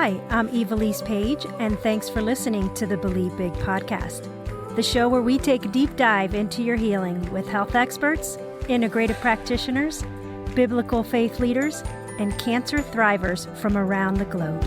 Hi, I'm Evilise Page, and thanks for listening to the Believe Big podcast, the show where we take a deep dive into your healing with health experts, integrative practitioners, biblical faith leaders, and cancer thrivers from around the globe.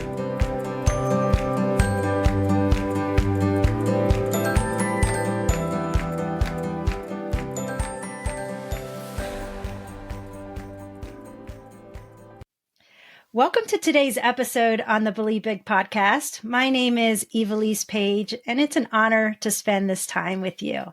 Welcome to today's episode on the Believe Big podcast. My name is Evilise Page, and it's an honor to spend this time with you.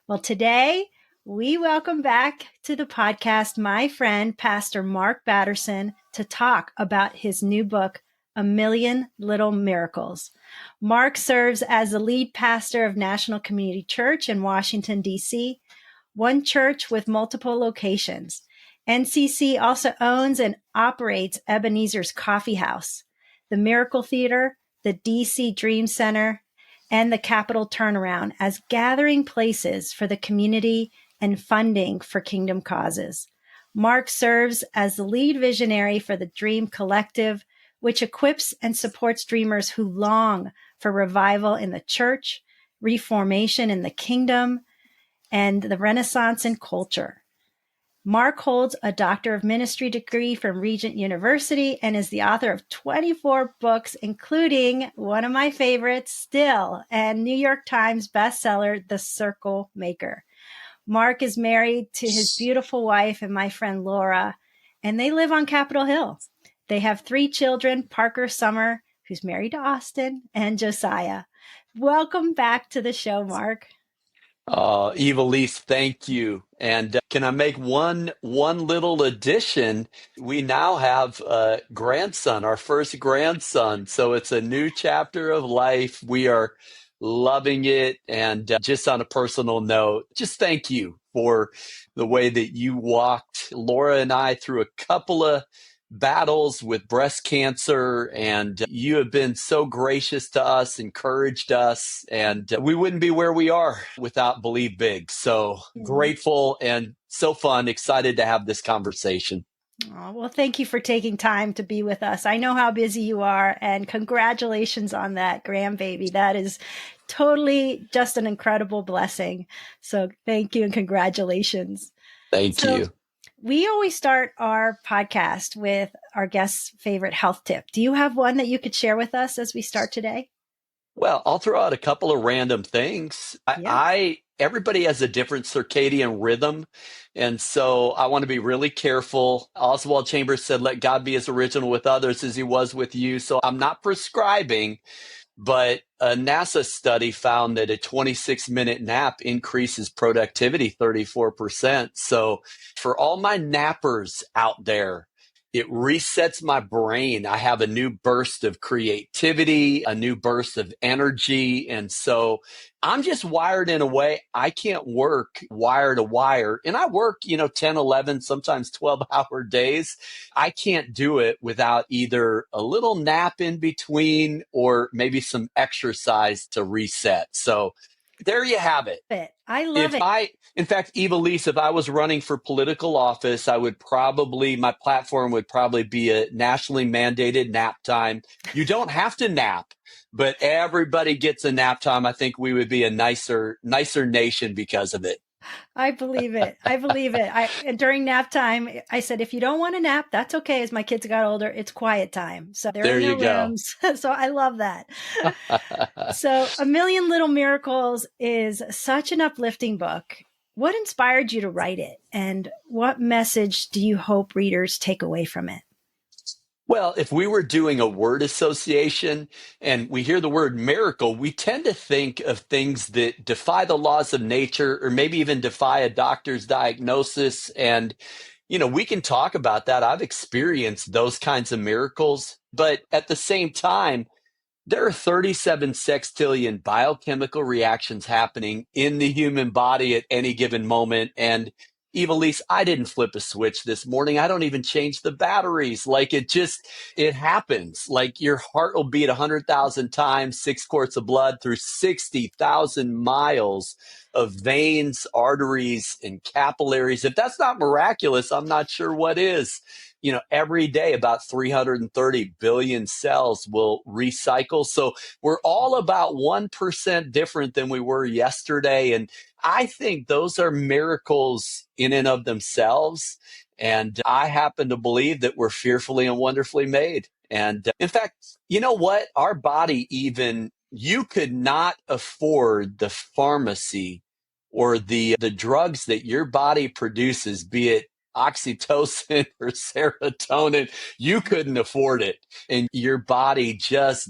Well, today we welcome back to the podcast my friend, Pastor Mark Batterson, to talk about his new book, A Million Little Miracles. Mark serves as the lead pastor of National Community Church in Washington, D.C., one church with multiple locations. NCC also owns and operates Ebenezer's Coffee House, the Miracle Theater, the DC Dream Center, and the Capital Turnaround as gathering places for the community and funding for kingdom causes. Mark serves as the lead visionary for the Dream Collective, which equips and supports dreamers who long for revival in the church, reformation in the kingdom, and the Renaissance in culture. Mark holds a Doctor of Ministry degree from Regent University and is the author of 24 books, including one of my favorites still, and New York Times bestseller, The Circle Maker. Mark is married to his beautiful wife and my friend Laura, and they live on Capitol Hill. They have 3 children, Parker Summer, who's married to Austin, and Josiah. Welcome back to the show, Mark. Evilise, thank you. And can I make one little addition? We now have a grandson, our first grandson. So it's a new chapter of life. We are loving it. And just on a personal note, just thank you for the way that you walked Laura and I through a couple of battles with breast cancer, and you have been so gracious to us, encouraged us, and we wouldn't be where we are without Believe Big. So grateful and so fun, excited to have this conversation. Oh, well, thank you for taking time to be with us. I know how busy you are, and congratulations on that grandbaby. That is totally just an incredible blessing. So thank you and congratulations. Thank you. We always start our podcast with our guest's favorite health tip. Do you have one that you could share with us as we start today? Well, I'll throw out a couple of random things. Everybody has a different circadian rhythm, and so I want to be really careful. Oswald Chambers said, let God be as original with others as he was with you. So I'm not prescribing, but a NASA study found that a 26-minute nap increases productivity 34%. So for all my nappers out there, it resets my brain. I have a new burst of creativity, a new burst of energy. And so I'm just wired in a way I can't work wire to wire. And I work, 10, 11, sometimes 12-hour days. I can't do it without either a little nap in between or maybe some exercise to reset. So there you have it. I love it. In fact, Evilise, if I was running for political office, my platform would probably be a nationally mandated nap time. You don't have to nap, but everybody gets a nap time. I think we would be a nicer nation because of it. I believe it. And during nap time, I said, if you don't want to nap, that's okay. As my kids got older, it's quiet time. So there are no rooms. So I love that. So A Million Little Miracles is such an uplifting book. What inspired you to write it? And what message do you hope readers take away from it? Well, if we were doing a word association and we hear the word miracle, we tend to think of things that defy the laws of nature or maybe even defy a doctor's diagnosis. And, we can talk about that. I've experienced those kinds of miracles. But at the same time, there are 37 sextillion biochemical reactions happening in the human body at any given moment. And Evilise, I didn't flip a switch this morning. I don't even change the batteries. Like it happens. Like your heart will beat 100,000 times, 6 quarts of blood through 60,000 miles of veins, arteries, and capillaries. If that's not miraculous, I'm not sure what is. Every day about 330 billion cells will recycle. So we're all about 1% different than we were yesterday. And I think those are miracles in and of themselves. And I happen to believe that we're fearfully and wonderfully made. And in fact, you know what? Our body you could not afford the pharmacy or the drugs that your body produces, be it oxytocin or serotonin. You couldn't afford it. And your body just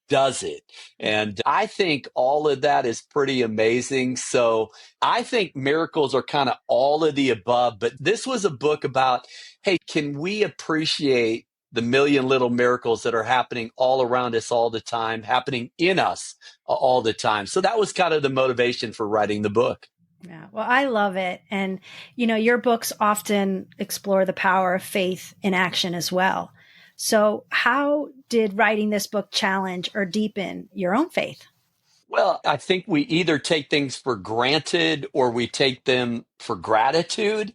does it. And I think all of that is pretty amazing. So I think miracles are kind of all of the above. But this was a book about, hey, can we appreciate the million little miracles that are happening all around us all the time, happening in us all the time? So that was kind of the motivation for writing the book. Yeah, well, I love it. And, your books often explore the power of faith in action as well. So how did writing this book challenge or deepen your own faith? Well, I think we either take things for granted or we take them for gratitude.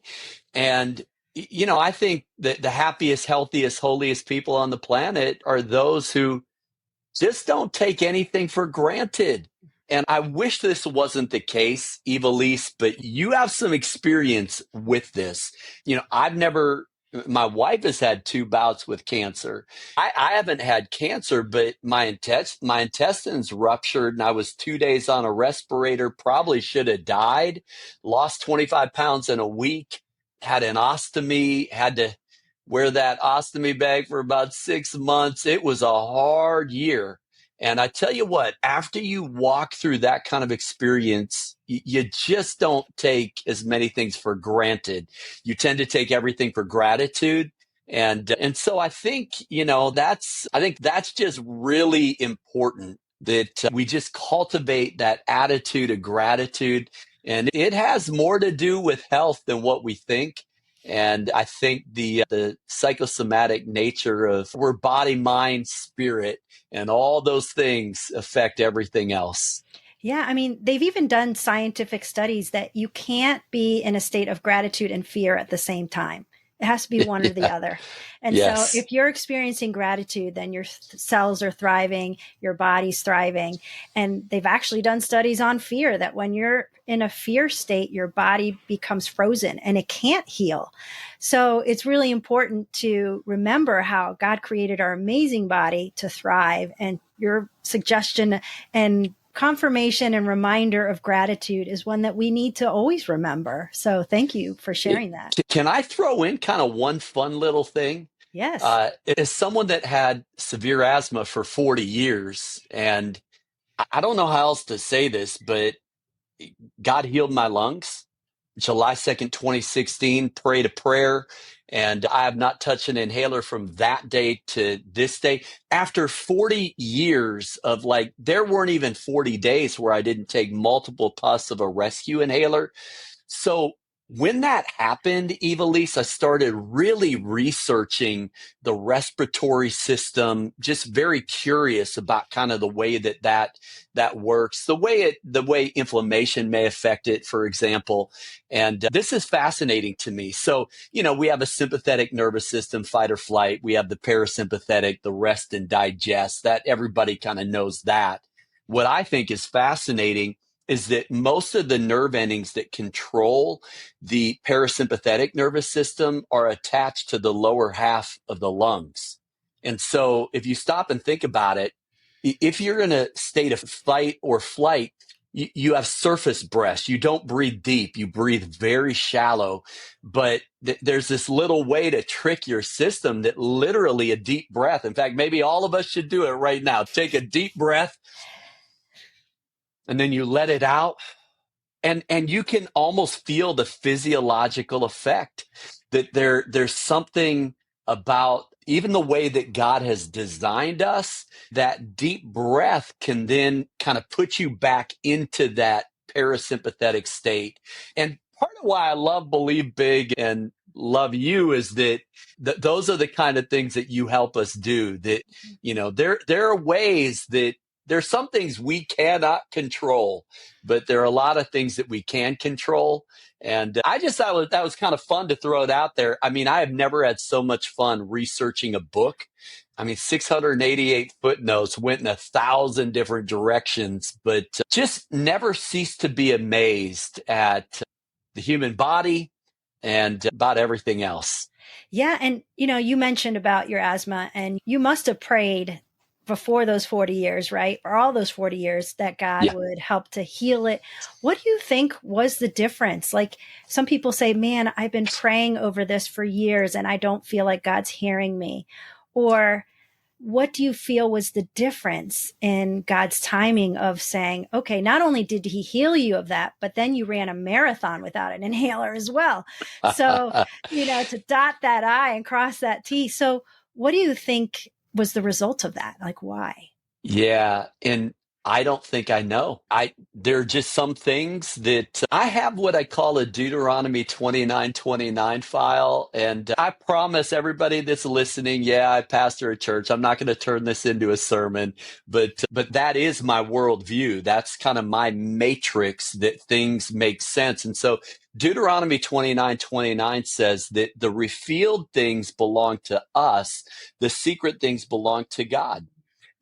And, I think that the happiest, healthiest, holiest people on the planet are those who just don't take anything for granted. And I wish this wasn't the case, Evilise, but you have some experience with this. My wife has had 2 bouts with cancer. I haven't had cancer, but my intestines ruptured and I was 2 days on a respirator, probably should have died, lost 25 pounds in a week, had an ostomy, had to wear that ostomy bag for about 6 months. It was a hard year. And I tell you what, after you walk through that kind of experience, you just don't take as many things for granted. You tend to take everything for gratitude. And so I think, that's just really important that we just cultivate that attitude of gratitude. And it has more to do with health than what we think. And I think the psychosomatic nature of we're body, mind, spirit, and all those things affect everything else. Yeah, I mean, they've even done scientific studies that you can't be in a state of gratitude and fear at the same time. It has to be one or the other. And Yes. So if you're experiencing gratitude, then your cells are thriving, your body's thriving. And they've actually done studies on fear that when you're in a fear state, your body becomes frozen and it can't heal. So it's really important to remember how God created our amazing body to thrive. And your suggestion and confirmation and reminder of gratitude is one that we need to always remember. So thank you for sharing that. Can I throw in kind of one fun little thing? Yes. As someone that had severe asthma for 40 years, and I don't know how else to say this, but God healed my lungs. July 2nd, 2016, prayed a prayer, and I have not touched an inhaler from that day to this day. After 40 years of there weren't even 40 days where I didn't take multiple puffs of a rescue inhaler. So when that happened, Evilise, I started really researching the respiratory system, just very curious about kind of the way that works, the way inflammation may affect it, for example. And this is fascinating to me. So, we have a sympathetic nervous system, fight or flight. We have the parasympathetic, the rest and digest. That everybody kind of knows that. What I think is fascinating is that most of the nerve endings that control the parasympathetic nervous system are attached to the lower half of the lungs. And so if you stop and think about it, if you're in a state of fight or flight, you have surface breaths. You don't breathe deep. You breathe very shallow. But there's this little way to trick your system that literally a deep breath. In fact, maybe all of us should do it right now. Take a deep breath and then you let it out. And you can almost feel the physiological effect that there's something about even the way that God has designed us, that deep breath can then kind of put you back into that parasympathetic state. And part of why I love Believe Big and love you is that those are the kind of things that you help us do. That, there are ways that there's some things we cannot control, but there are a lot of things that we can control. And I just thought that was kind of fun to throw it out there. I mean, I have never had so much fun researching a book. I mean, 688 footnotes, went in 1,000 different directions, but just never ceased to be amazed at the human body and about everything else. Yeah. And, you mentioned about your asthma, and you must have prayed before those 40 years, right? Or all those 40 years, that God would help to heal it. What do you think was the difference? Like, some people say, man, I've been praying over this for years and I don't feel like God's hearing me. Or what do you feel was the difference in God's timing of saying, okay, not only did he heal you of that, but then you ran a marathon without an inhaler as well. So, to dot that I and cross that T. So what do you think was the result of that? Like, why? Yeah. And I don't think I know. There are just some things that I have what I call a Deuteronomy 29:29 file. And I promise everybody that's listening, I pastor a church. I'm not going to turn this into a sermon, but that is my worldview. That's kind of my matrix that things make sense. And so Deuteronomy 29:29 says that the revealed things belong to us. The secret things belong to God.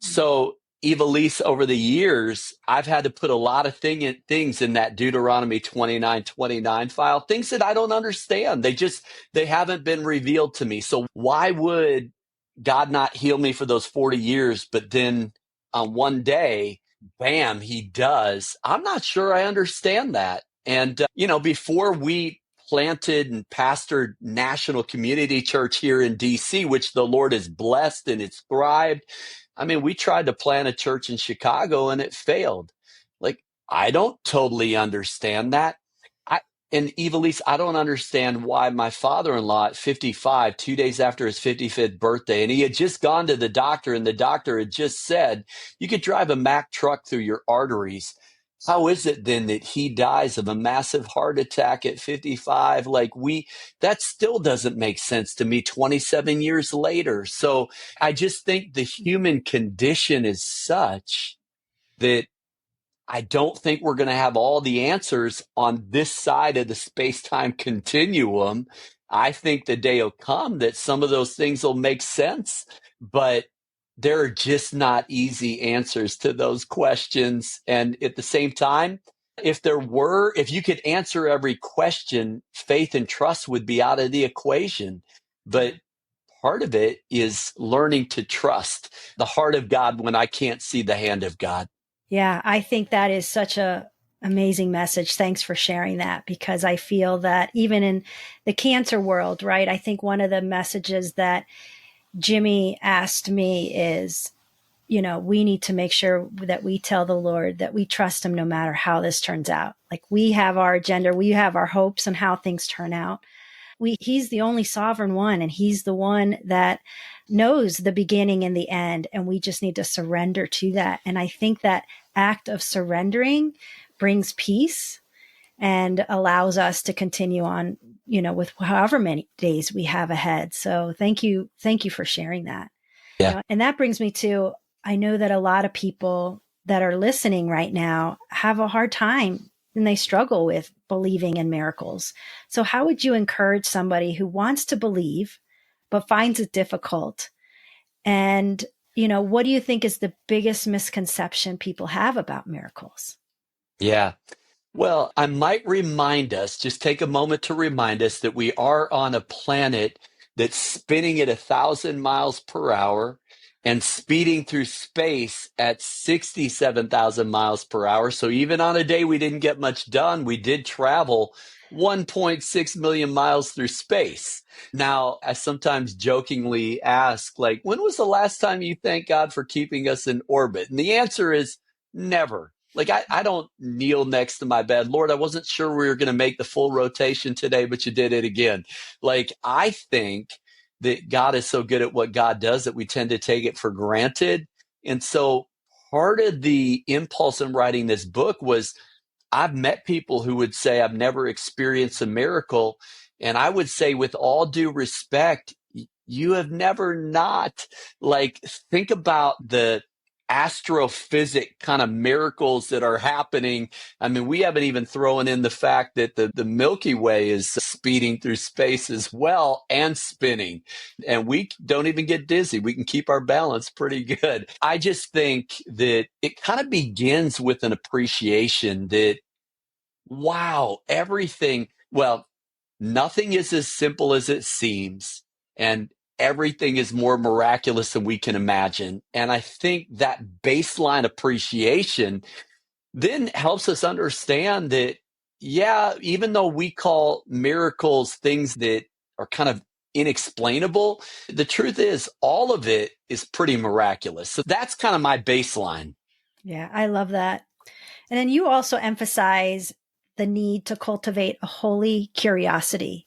So, Evilise, over the years, I've had to put a lot of things in that Deuteronomy 29:29 file, things that I don't understand. They haven't been revealed to me. So why would God not heal me for those 40 years, but then on one day, bam, he does? I'm not sure I understand that. And, before we planted and pastored National Community Church here in DC, which the Lord has blessed and it's thrived. I mean, we tried to plant a church in Chicago and it failed. Like, I don't totally understand that. And Evilise, I don't understand why my father-in-law at 55, 2 days after his 55th birthday, and he had just gone to the doctor, and the doctor had just said, you could drive a Mack truck through your arteries. How is it then that he dies of a massive heart attack at 55? That still doesn't make sense to me 27 years later. So I just think the human condition is such that I don't think we're going to have all the answers on this side of the space-time continuum. I think the day will come that some of those things will make sense, but there are just not easy answers to those questions. And at the same time, if you could answer every question, faith and trust would be out of the equation. But part of it is learning to trust the heart of God when I can't see the hand of God. Yeah, I think that is such a amazing message. Thanks for sharing that, because I feel that even in the cancer world, right? I think one of the messages that Jimmy asked me is, we need to make sure that we tell the Lord that we trust him no matter how this turns out. Like, we have our agenda, we have our hopes on how things turn out. He's the only sovereign one, and he's the one that knows the beginning and the end. And we just need to surrender to that. And I think that act of surrendering brings peace and allows us to continue on, with however many days we have ahead. So thank you for sharing that. Yeah. And that brings me to, I know that a lot of people that are listening right now have a hard time and they struggle with believing in miracles. So how would you encourage somebody who wants to believe but finds it difficult? And, what do you think is the biggest misconception people have about miracles? Yeah. Well, I might just take a moment to remind us that we are on a planet that's spinning at 1,000 miles per hour and speeding through space at 67,000 miles per hour. So even on a day we didn't get much done, we did travel 1.6 million miles through space. Now, I sometimes jokingly ask, when was the last time you thanked God for keeping us in orbit? And the answer is never. I don't kneel next to my bed. Lord, I wasn't sure we were going to make the full rotation today, but you did it again. I think that God is so good at what God does that we tend to take it for granted. And so part of the impulse in writing this book was I've met people who would say, I've never experienced a miracle. And I would say, with all due respect, you have never not. Like, think about the astrophysic kind of miracles that are happening. I mean, we haven't even thrown in the fact that the Milky Way is speeding through space as well and spinning. And we don't even get dizzy. We can keep our balance pretty good. I just think that it kind of begins with an appreciation that, wow, everything, well, nothing is as simple as it seems. And everything is more miraculous than we can imagine. And I think that baseline appreciation then helps us understand that, yeah, even though we call miracles things that are kind of inexplainable, the truth is all of it is pretty miraculous. So that's kind of my baseline. Yeah, I love that. And then you also emphasize the need to cultivate a holy curiosity.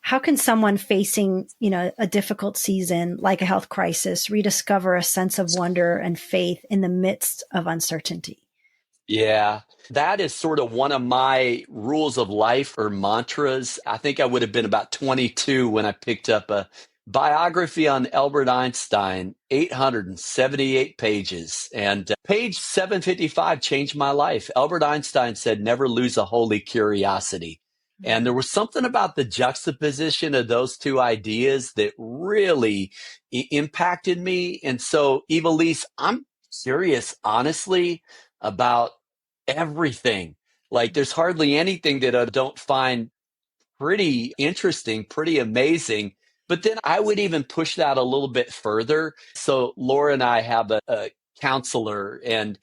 How can someone facing, a difficult season like a health crisis rediscover a sense of wonder and faith in the midst of uncertainty? Yeah, that is sort of one of my rules of life or mantras. I think I would have been about 22 when I picked up a biography on Albert Einstein, 878 pages. And page 755 changed my life. Albert Einstein said, never lose a holy curiosity. And there was something about the juxtaposition of those two ideas that really impacted me. And so, Evilise, I'm curious, honestly, about everything. Like, there's hardly anything that I don't find pretty interesting, pretty amazing. But then I would even push that a little bit further. So Laura and I have a counselor, and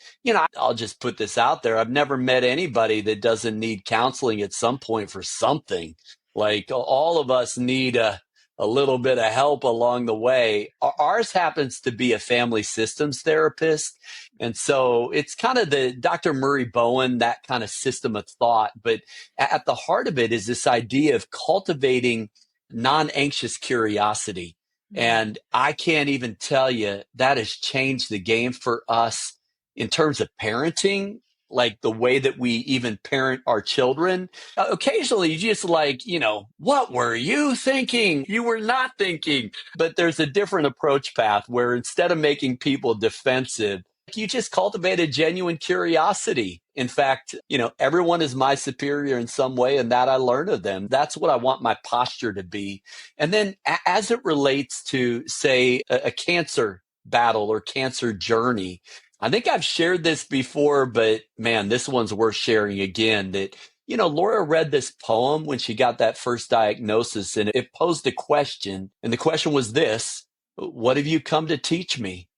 I'll just put this out there. I've never met anybody that doesn't need counseling at some point for something. Like, all of us need a little bit of help along the way. Ours happens to be a family systems therapist. And so it's kind of the Dr. Murray Bowen, that kind of system of thought. But at the heart of it is this idea of cultivating non-anxious curiosity. And I can't even tell you, that has changed the game for us in terms of parenting, like the way that we even parent our children. Occasionally, you just what were you thinking? You were not thinking. But there's a different approach path where instead of making people defensive, you just cultivate a genuine curiosity. In fact, everyone is my superior in some way, and that I learn of them. That's what I want my posture to be. And then as it relates to, say, a cancer battle or cancer journey, I think I've shared this before, but man, this one's worth sharing again. That, Laura read this poem when she got that first diagnosis, and it posed a question. And the question was this: what have you come to teach me?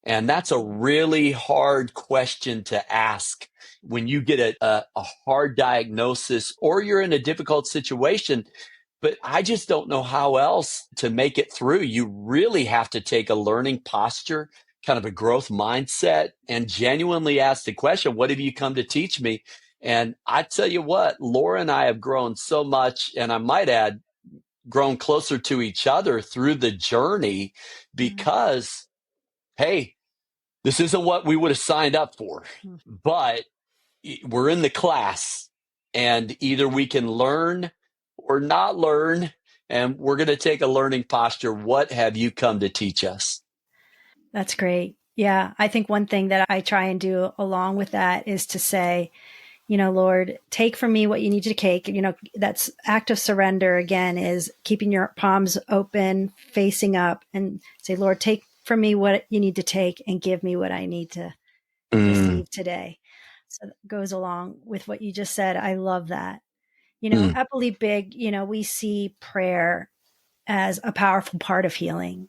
And that's a really hard question to ask when you get a hard diagnosis or you're in a difficult situation. But I just don't know how else to make it through. You really have to take a learning posture, kind of a growth mindset, and genuinely ask the question, what have you come to teach me? And I tell you what, Laura and I have grown so much, and I might add, grown closer to each other through the journey because, hey, this isn't what we would have signed up for, but we're in the class, and either we can learn or not learn, and we're going to take a learning posture. What have you come to teach us? That's great. Yeah. I think one thing that I try and do along with that is to say, Lord, take from me what you need to take. That's act of surrender again, is keeping your palms open, facing up, and say, Lord, take from me what you need to take and give me what I need to receive today. So that goes along with what you just said. I love that. At Believe Big, we see prayer as a powerful part of healing.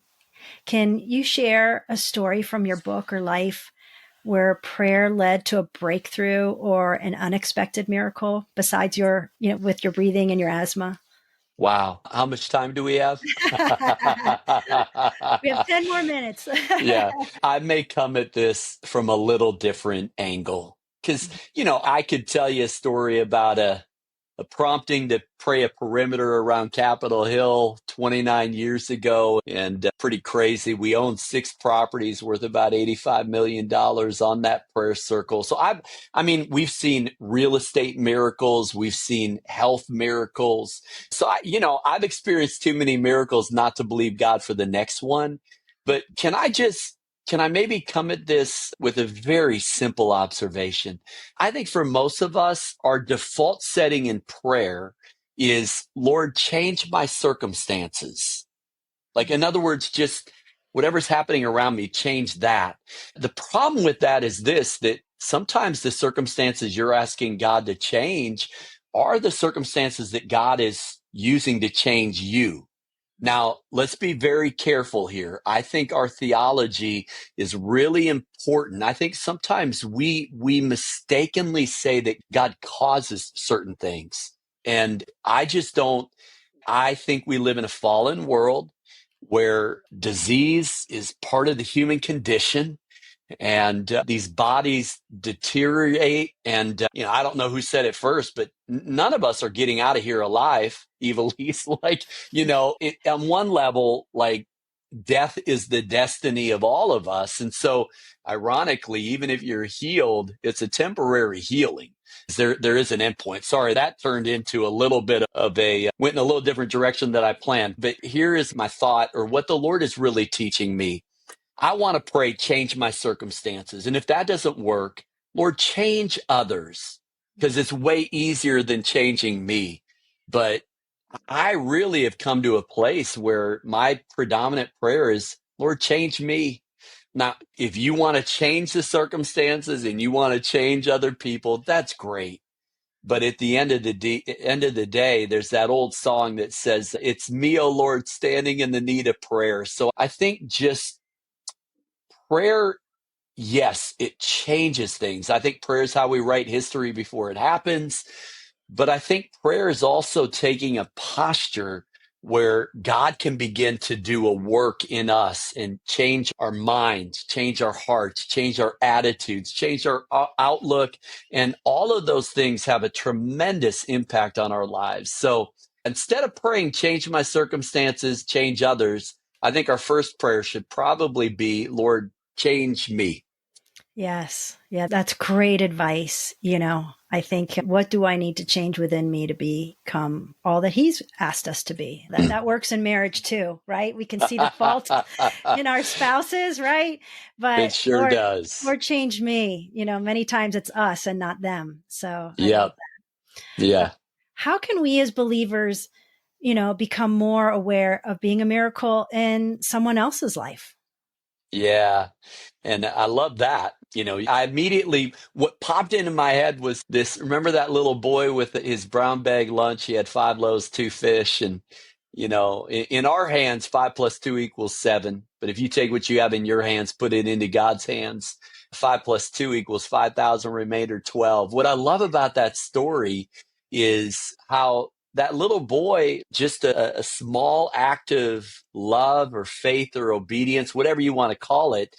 Can you share a story from your book or life where prayer led to a breakthrough or an unexpected miracle besides with your breathing and your asthma? Wow. How much time do we have? We have 10 more minutes. Yeah. I may come at this from a little different angle because, I could tell you a story about a prompting to pray a perimeter around Capitol Hill 29 years ago, and pretty crazy. We own 6 properties worth about $85 million on that prayer circle. So we've seen real estate miracles. We've seen health miracles. So I've experienced too many miracles not to believe God for the next one. But can I maybe come at this with a very simple observation? I think for most of us, our default setting in prayer is, Lord, change my circumstances. Like, in other words, just whatever's happening around me, change that. The problem with that is that sometimes the circumstances you're asking God to change are the circumstances that God is using to change you. Now, let's be very careful here. I think our theology is really important. I think sometimes we mistakenly say that God causes certain things. And I just don't. I think we live in a fallen world where disease is part of the human condition, and these bodies deteriorate. And I don't know who said it first, but none of us are getting out of here alive, Evilise. On one level, like, death is the destiny of all of us. And so, ironically, even if you're healed, it's a temporary healing. There is an endpoint. Sorry, that turned into a little bit of went in a little different direction than I planned. But here is my thought, or what the Lord is really teaching me. I want to pray, change my circumstances. And if that doesn't work, Lord, change others, because it's way easier than changing me. But I really have come to a place where my predominant prayer is, Lord, change me. Now, if you want to change the circumstances and you want to change other people, that's great. But at the end of the day, there's that old song that says, it's me, oh Lord, standing in the need of prayer. So I think just prayer, yes, it changes things. I think prayer is how we write history before it happens. But I think prayer is also taking a posture where God can begin to do a work in us and change our minds, change our hearts, change our attitudes, change our outlook. And all of those things have a tremendous impact on our lives. So instead of praying, change my circumstances, change others, I think our first prayer should probably be, Lord, change me. Yes. Yeah, that's great advice. I think, what do I need to change within me to become all that he's asked us to be? That works in marriage too, right? We can see the fault in our spouses, right? But it sure does. Lord, change me. Many times it's us and not them. So I yeah. love that. Yeah. How can we as believers, become more aware of being a miracle in someone else's life? Yeah. And I love that. What popped into my head was this. Remember that little boy with his brown bag lunch? He had 5 loaves, 2 fish. And, in our hands, 5 plus 2 equals 7. But if you take what you have in your hands, put it into God's hands, 5 plus 2 equals 5,000, remainder 12. What I love about that story is how that little boy, just a small act of love or faith or obedience, whatever you want to call it,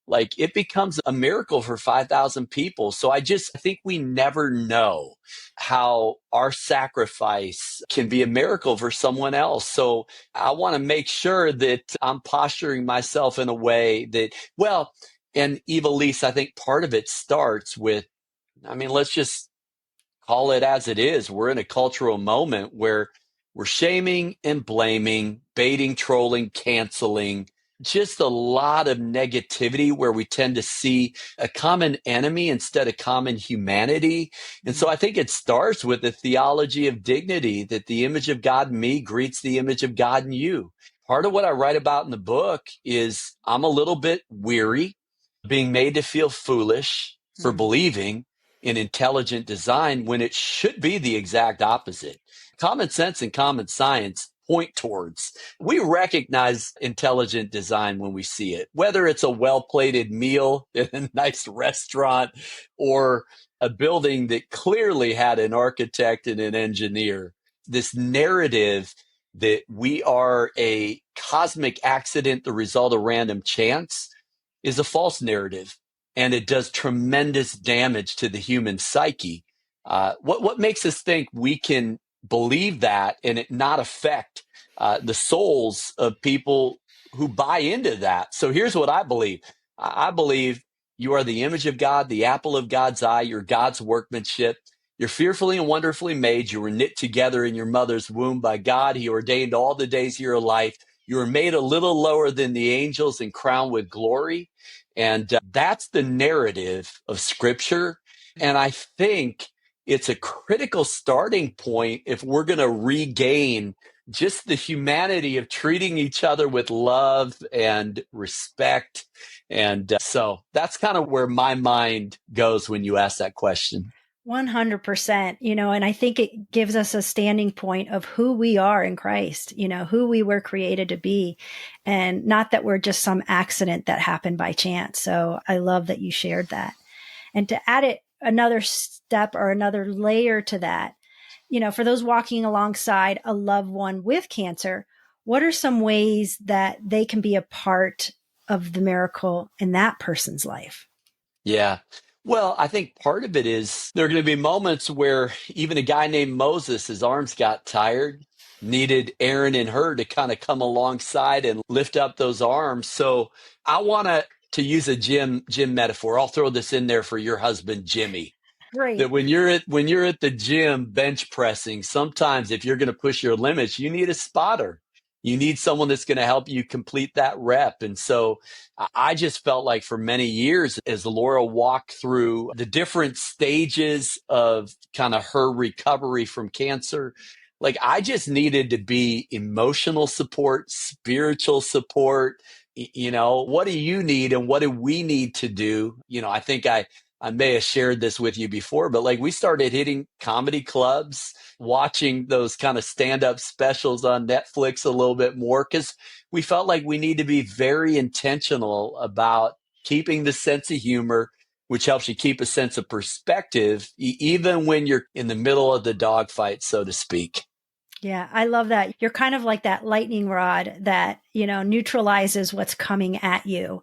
like, it becomes a miracle for 5,000 people. So I think we never know how our sacrifice can be a miracle for someone else. So I want to make sure that I'm posturing myself in a way that, and Evilise, I think part of it starts with, let's just call it as it is. We're in a cultural moment where we're shaming and blaming, baiting, trolling, canceling, just a lot of negativity where we tend to see a common enemy instead of common humanity. And so I think it starts with the theology of dignity, that the image of God in me greets the image of God in you. Part of what I write about in the book is I'm a little bit weary being made to feel foolish for believing in intelligent design when it should be the exact opposite. Common sense and common science point towards. We recognize intelligent design when we see it, whether it's a well-plated meal in a nice restaurant or a building that clearly had an architect and an engineer. This narrative that we are a cosmic accident, the result of random chance, is a false narrative. And it does tremendous damage to the human psyche. What makes us think we can believe that and it not affect the souls of people who buy into that? So here's what I believe. I believe you are the image of God, the apple of God's eye, you're God's workmanship. You're fearfully and wonderfully made. You were knit together in your mother's womb by God. He ordained all the days of your life. You were made a little lower than the angels and crowned with glory. And that's the narrative of Scripture. And I think it's a critical starting point if we're going to regain just the humanity of treating each other with love and respect. And so that's kind of where my mind goes when you ask that question. 100%, and I think it gives us a standing point of who we are in Christ, who we were created to be, and not that we're just some accident that happened by chance. So I love that you shared that. And to add it another step or another layer to that, for those walking alongside a loved one with cancer, what are some ways that they can be a part of the miracle in that person's life? Yeah. Well, I think part of it is there are going to be moments where even a guy named Moses, his arms got tired, needed Aaron and Hur to kind of come alongside and lift up those arms. So I want to use a gym metaphor. I'll throw this in there for your husband, Jimmy. That Great. when you're at the gym bench pressing, sometimes if you're going to push your limits, you need a spotter. You need someone that's going to help you complete that rep. And so I just felt like for many years, as Laura walked through the different stages of kind of her recovery from cancer, like I just needed to be emotional support, spiritual support. What do you need and what do we need to do? I think I may have shared this with you before, but like we started hitting comedy clubs, watching those kind of stand-up specials on Netflix a little bit more because we felt like we need to be very intentional about keeping the sense of humor, which helps you keep a sense of perspective, even when you're in the middle of the dogfight, so to speak. Yeah, I love that. You're kind of like that lightning rod that, neutralizes what's coming at you.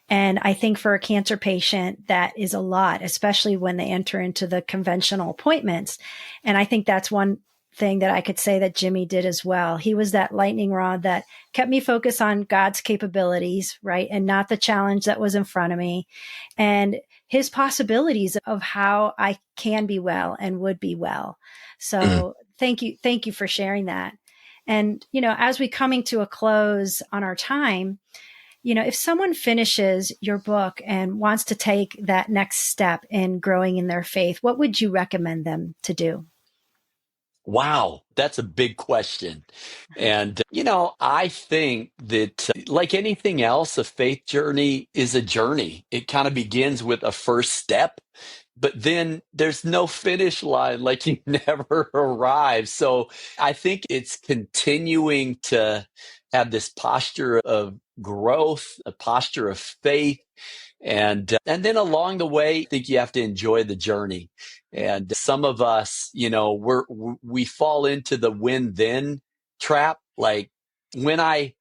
And I think for a cancer patient, that is a lot, especially when they enter into the conventional appointments. And I think that's one thing that I could say that Jimmy did as well. He was that lightning rod that kept me focused on God's capabilities, right? And not the challenge that was in front of me and his possibilities of how I can be well and would be well. So thank you. Thank you for sharing that. And, as we coming to a close on our time, if someone finishes your book and wants to take that next step in growing in their faith, what would you recommend them to do? Wow, that's a big question. And, I think that like anything else, a faith journey is a journey. It kind of begins with a first step, but then there's no finish line, like you never arrive. So I think it's continuing to have this posture of growth, a posture of faith. And then along the way, I think you have to enjoy the journey. And some of us, we fall into the win then trap. Like when I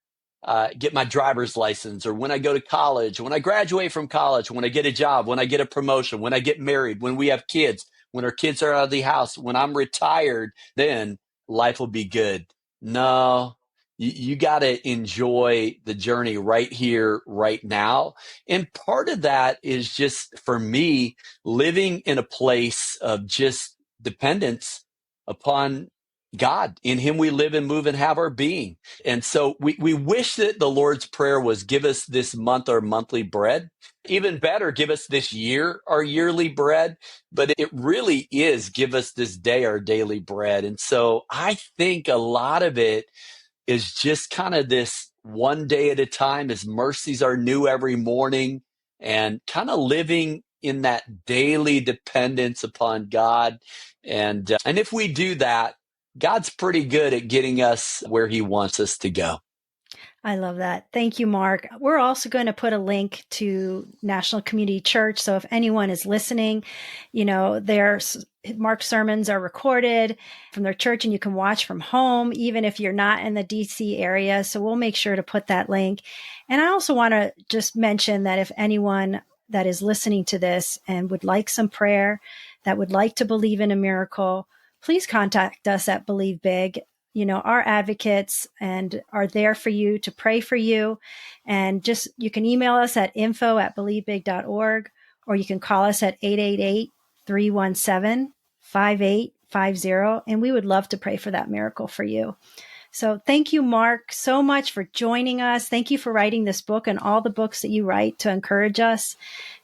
get my driver's license or when I go to college, when I graduate from college, when I get a job, when I get a promotion, when I get married, when we have kids, when our kids are out of the house, when I'm retired, then life will be good. No, you got to enjoy the journey right here, right now. And part of that is just for me living in a place of just dependence upon God. In Him we live and move and have our being. And so we wish that the Lord's Prayer was give us this month our monthly bread. Even better, give us this year our yearly bread. But it really is give us this day our daily bread. And so I think a lot of it is just kind of this one day at a time. His mercies are new every morning and kind of living in that daily dependence upon God. And if we do that, God's pretty good at getting us where He wants us to go. I love that. Thank you, Mark. We're also going to put a link to National Community Church. So if anyone is listening, Mark's sermons are recorded from their church and you can watch from home, even if you're not in the DC area. So we'll make sure to put that link. And I also want to just mention that if anyone that is listening to this and would like some prayer, that would like to believe in a miracle, please contact us at Believe Big. Our advocates and are there for you to pray for you. And you can email us at info@believebig.org, or you can call us at 888-317-5850. And we would love to pray for that miracle for you. So thank you, Mark, so much for joining us. Thank you for writing this book and all the books that you write to encourage us.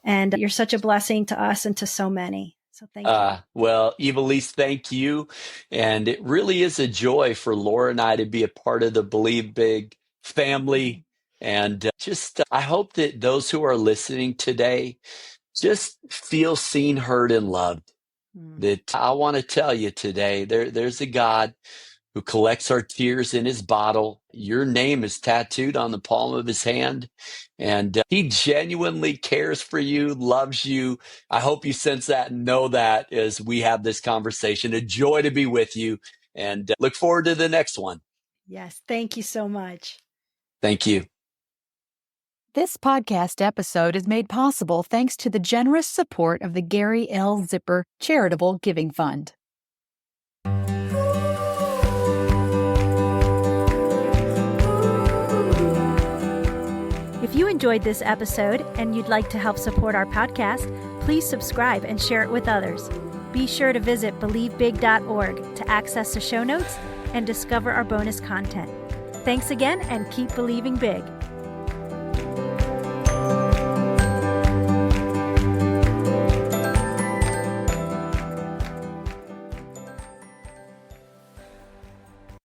And you're such a blessing to us and to so many. So thank you. Well, Evilise, thank you. And it really is a joy for Laura and I to be a part of the Believe Big family. And I hope that those who are listening today just feel seen, heard, and loved. That I want to tell you today, there's a God who collects our tears in his bottle. Your name is tattooed on the palm of his hand, and he genuinely cares for you, loves you. I hope you sense that and know that as we have this conversation. A joy to be with you, and look forward to the next one. Yes, thank you so much. Thank you. This podcast episode is made possible thanks to the generous support of the Gary L. Zipper Charitable Giving Fund. If you enjoyed this episode and you'd like to help support our podcast, please subscribe and share it with others. Be sure to visit believebig.org to access the show notes and discover our bonus content. Thanks again, and keep believing big.